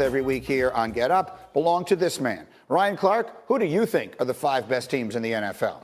every week here on Get Up belong to this man. Ryan Clark, who do you think are the 5 best teams in the NFL?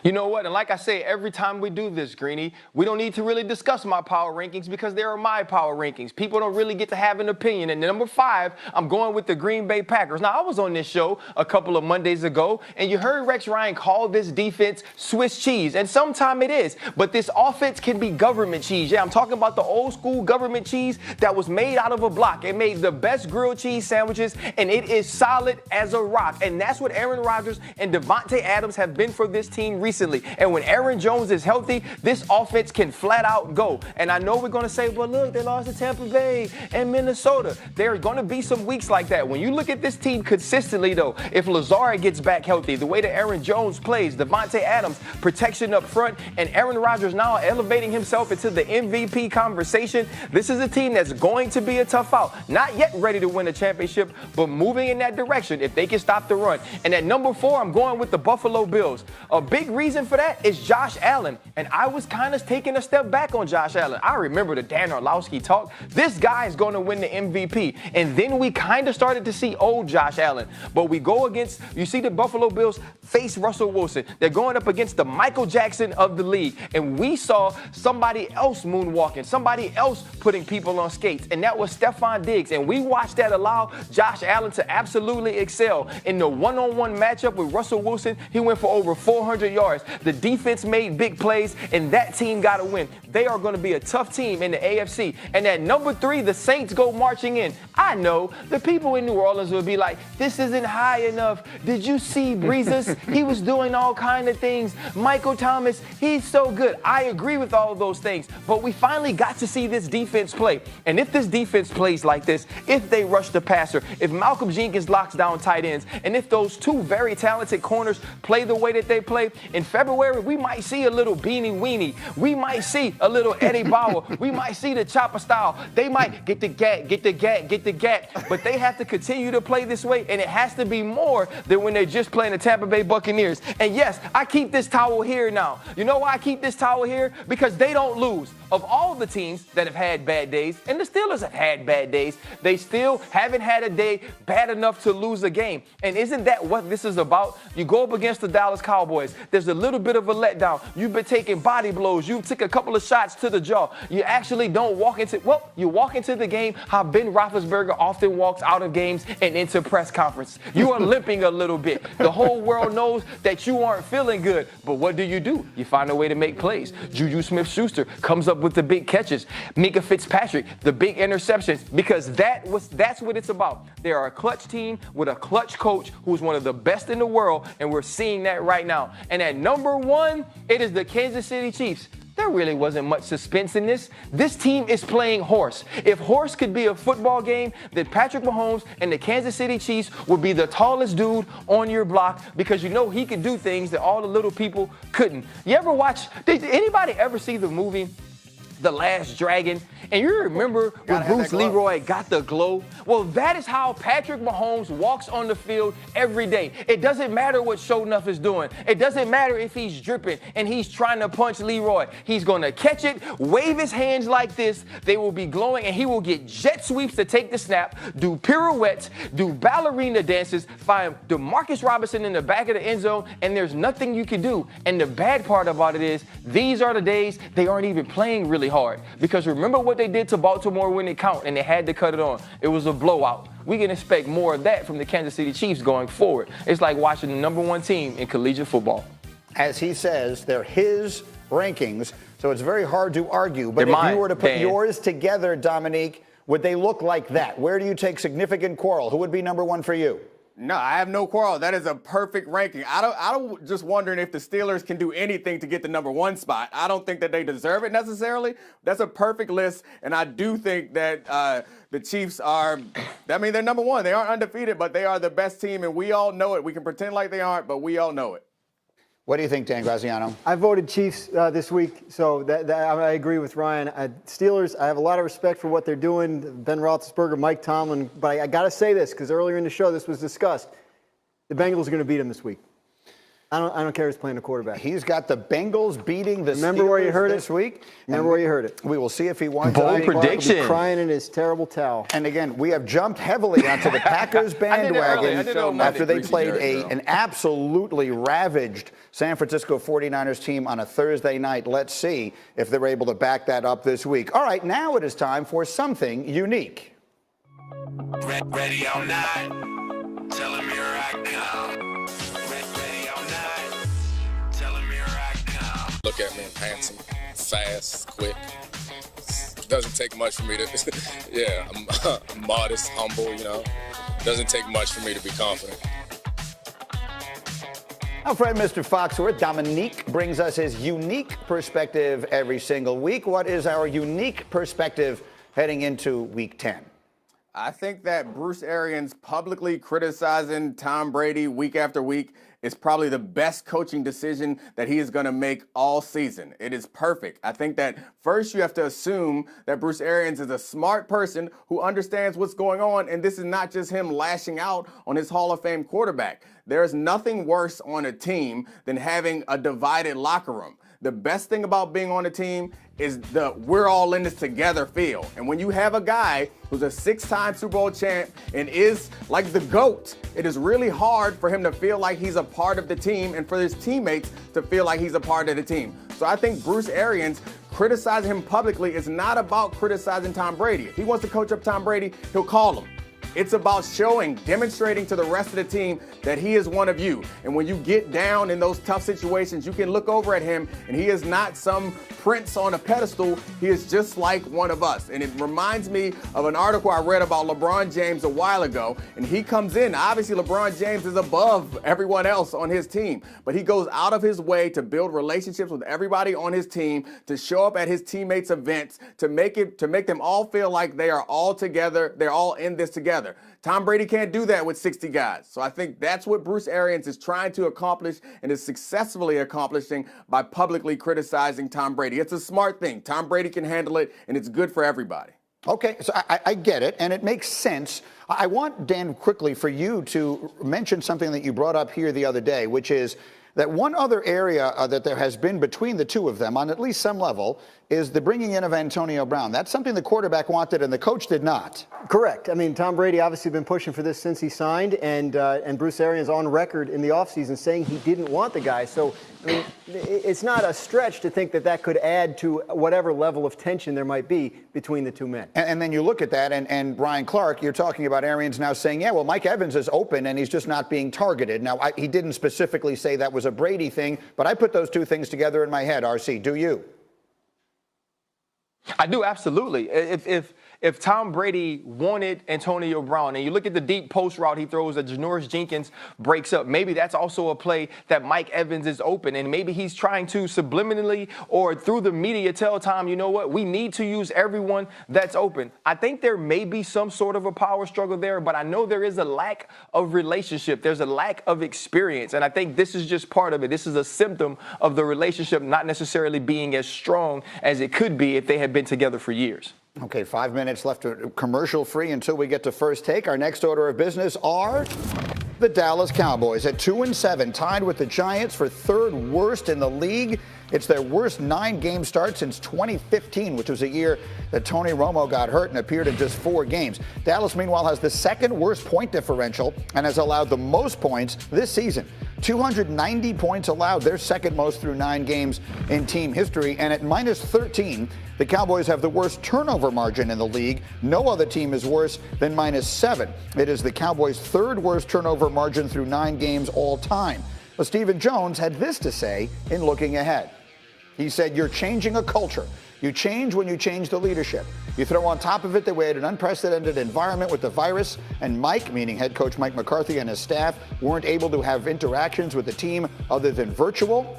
You know what? And like I say, every time we do this, Greeny, we don't need to really discuss my power rankings because they are my power rankings. People don't really get to have an opinion. And number 5, I'm going with the Green Bay Packers. Now, I was on this show a couple of Mondays ago, and you heard Rex Ryan call this defense Swiss cheese. And sometimes it is. But this offense can be government cheese. Yeah, I'm talking about the old school government cheese that was made out of a block. It made the best grilled cheese sandwiches, and it is solid as a rock. And that's what Aaron Rodgers and Davante Adams have been for this team recently. And when Aaron Jones is healthy, this offense can flat out go. And I know we're going to say, well, look, they lost to Tampa Bay and Minnesota. There are going to be some weeks like that. When you look at this team consistently, though, if Lazard gets back healthy, the way that Aaron Jones plays, Davante Adams, protection up front, and Aaron Rodgers now elevating himself into the MVP conversation, this is a team that's going to be a tough out. Not yet ready to win a championship, but moving in that direction if they can stop the run. And at number 4, I'm going with the Buffalo Bills. A big reason for that is Josh Allen. And I was kind of taking a step back on Josh Allen. I remember the Dan Orlovsky talk. This guy is going to win the MVP. And then we kind of started to see old Josh Allen. But we go against, you see the Buffalo Bills face Russell Wilson. They're going up against the Michael Jackson of the league. And we saw somebody else moonwalking, somebody else putting people on skates. And that was Stephon Diggs. And we watched that allow Josh Allen to absolutely excel. In the one-on-one matchup with Russell Wilson, he went for over 400 yards. The defense made big plays, and that team got to win. They are going to be a tough team in the AFC. And at number 3, the Saints go marching in. I know the people in New Orleans will be like, this isn't high enough. Did you see Breezes? He was doing all kind of things. Michael Thomas, he's so good. I agree with all of those things. But we finally got to see this defense play. And if this defense plays like this, if they rush the passer, if Malcolm Jenkins locks down tight ends, and if those 2 very talented corners play the way that they play, in February, we might see a little Beanie Weenie. We might see a little Eddie Bauer. We might see the chopper style. They might get the gap. But they have to continue to play this way, and it has to be more than when they're just playing the Tampa Bay Buccaneers. And yes, I keep this towel here now. You know why I keep this towel here? Because they don't lose. Of all the teams that have had bad days, and the Steelers have had bad days, they still haven't had a day bad enough to lose a game. And isn't that what this is about? You go up against the Dallas Cowboys. There's a little bit of a letdown. You've been taking body blows. You took a couple of shots to the jaw. You actually don't walk into, you walk into the game how Ben Roethlisberger often walks out of games and into press conference. You are limping a little bit. The whole world knows that you aren't feeling good. But what do? You find a way to make plays. Juju Smith-Schuster comes up with the big catches. Minka Fitzpatrick, the big interceptions, because that's what it's about. They are a clutch team with a clutch coach who's one of the best in the world, and we're seeing that right now. And at number 1, it is the Kansas City Chiefs. There really wasn't much suspense in this. This team is playing horse. If horse could be a football game, then Patrick Mahomes and the Kansas City Chiefs would be the tallest dude on your block because you know he could do things that all the little people couldn't. You ever watch, did anybody ever see the movie The Last Dragon? And you remember when Bruce Leroy got the glow? Well, that is how Patrick Mahomes walks on the field every day. It doesn't matter what Sho'nuff is doing. It doesn't matter if he's dripping and he's trying to punch Leroy. He's going to catch it, wave his hands like this. They will be glowing, and he will get jet sweeps to take the snap, do pirouettes, do ballerina dances, find DeMarcus Robinson in the back of the end zone, and there's nothing you can do. And the bad part about it is these are the days they aren't even playing really hard. Because remember what they did to Baltimore when it counted, and they had to cut it on. It was a blowout. We can expect more of that from the Kansas City Chiefs going forward. It's like watching the number 1 team in collegiate football. As he says, they're his rankings, so it's very hard to argue. But if you were to put yours together, Dominique, would they look like that? Where do you take significant quarrel? Who would be number 1 for you? No, I have no quarrel. That is a perfect ranking. I don't just wondering if the Steelers can do anything to get the number 1 spot. I don't think that they deserve it necessarily. That's a perfect list, and I do think that the Chiefs are, they're number 1. They aren't undefeated, but they are the best team, and we all know it. We can pretend like they aren't, but we all know it. What do you think, Dan Graziano? I voted Chiefs this week, so I agree with Ryan. Steelers, I have a lot of respect for what they're doing. Ben Roethlisberger, Mike Tomlin, but I got to say this because earlier in the show this was discussed. The Bengals are going to beat them this week. I don't care who's playing the quarterback. He's got the Bengals beating the Remember where you Steelers heard it? this week. Remember where you heard it. We will see if he wants Bold it. prediction. He'll be crying in his terrible towel. And again, we have jumped heavily onto the Packers bandwagon I did it on after they Monday. played Greasy Jerry, an absolutely ravaged San Francisco 49ers team on a Thursday night. Let's see if they're able to back that up this week. All right, now it is time for something unique. Ready all night. Tell him here I come. Ready all night. Tell him here I come. Look at me, I'm handsome, fast, quick. Doesn't take much for me to, yeah, I'm modest, humble, you know. Doesn't take much for me to be confident. Our friend Mr. Foxworth, Dominique, brings us his unique perspective every single week. What is our unique perspective heading into week 10? I think that Bruce Arians publicly criticizing Tom Brady week after week is probably the best coaching decision that he is going to make all season. It is perfect. I think that first you have to assume that Bruce Arians is a smart person who understands what's going on, and this is not just him lashing out on his Hall of Fame quarterback. There is nothing worse on a team than having a divided locker room. The best thing about being on a team is the we're all in this together feel. And when you have a guy who's a 6-time Super Bowl champ and is like the GOAT, it is really hard for him to feel like he's a part of the team and for his teammates to feel like he's a part of the team. So I think Bruce Arians criticizing him publicly is not about criticizing Tom Brady. If he wants to coach up Tom Brady, he'll call him. It's about demonstrating to the rest of the team that he is one of you. And when you get down in those tough situations, you can look over at him and he is not some prince on a pedestal. He is just like one of us. And it reminds me of an article I read about LeBron James a while ago. And he comes in. Obviously, LeBron James is above everyone else on his team, but he goes out of his way to build relationships with everybody on his team, to show up at his teammates' events, to make them all feel like they are all together. They're all in this together. Tom Brady can't do that with 60 guys. So I think that's what Bruce Arians is trying to accomplish and is successfully accomplishing by publicly criticizing Tom Brady. It's a smart thing. Tom Brady can handle it, and it's good for everybody. Okay, so I get it, and it makes sense. I want, Dan, quickly for you to mention something that you brought up here the other day, which is that one other area that there has been between the two of them on at least some level is the bringing in of Antonio Brown. That's something the quarterback wanted and the coach did not. Correct. I mean, Tom Brady obviously been pushing for this since he signed, and Bruce Arians on record in the offseason saying he didn't want the guy. So, I mean, it's not a stretch to think that that could add to whatever level of tension there might be between the two men. And then you look at that, and Brian Clark, you're talking about Arians now saying, yeah, well, Mike Evans is open and he's just not being targeted. Now, he didn't specifically say that was a Brady thing, but I put those two things together in my head. RC, do you? I do, absolutely. If Tom Brady wanted Antonio Brown, and you look at the deep post route he throws that Janoris Jenkins breaks up, maybe that's also a play that Mike Evans is open, and maybe he's trying to subliminally or through the media tell Tom, you know what, we need to use everyone that's open. I think there may be some sort of a power struggle there, but I know there is a lack of relationship. There's a lack of experience, and I think this is just part of it. This is a symptom of the relationship not necessarily being as strong as it could be if they had been together for years. Okay, 5 minutes left to commercial free until we get to first take. Our next order of business are the Dallas Cowboys at 2-7, tied with the Giants for third worst in the league. It's their worst 9-game start since 2015, which was a year that Tony Romo got hurt and appeared in just 4 games. Dallas, meanwhile, has the second worst point differential and has allowed the most points this season. 290 points allowed, their second most through 9 games in team history. And at minus 13, the Cowboys have the worst turnover margin in the league. No other team is worse than minus 7. It is the Cowboys' third worst turnover margin through 9 games all time. But Stephen Jones had this to say in looking ahead. He said, you're changing a culture. You change when you change the leadership. You throw on top of it that we had an unprecedented environment with the virus, and Mike, meaning head coach Mike McCarthy and his staff, weren't able to have interactions with the team other than virtual.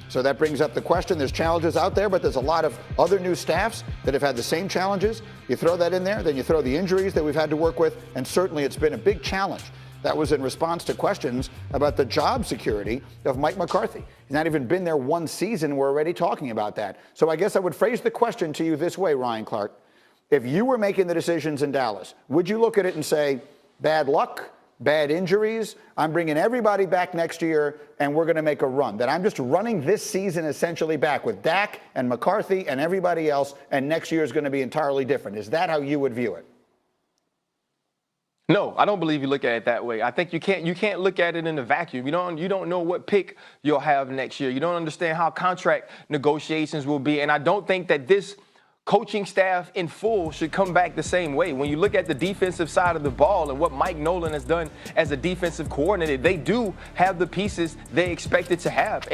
So that brings up the question. There's challenges out there, but there's a lot of other new staffs that have had the same challenges. You throw that in there, then you throw the injuries that we've had to work with, and certainly it's been a big challenge. That was in response to questions about the job security of Mike McCarthy. He's not even been there 1 season. We're already talking about that. So I guess I would phrase the question to you this way, Ryan Clark. If you were making the decisions in Dallas, would you look at it and say, bad luck, bad injuries. I'm bringing everybody back next year, and we're going to make a run. That I'm just running this season essentially back with Dak and McCarthy and everybody else, and next year is going to be entirely different. Is that how you would view it? No, I don't believe you look at it that way. I think you can't look at it in a vacuum. You don't know what pick you'll have next year. You don't understand how contract negotiations will be. And I don't think that this coaching staff in full should come back the same way. When you look at the defensive side of the ball and what Mike Nolan has done as a defensive coordinator, they do have the pieces they expected to have.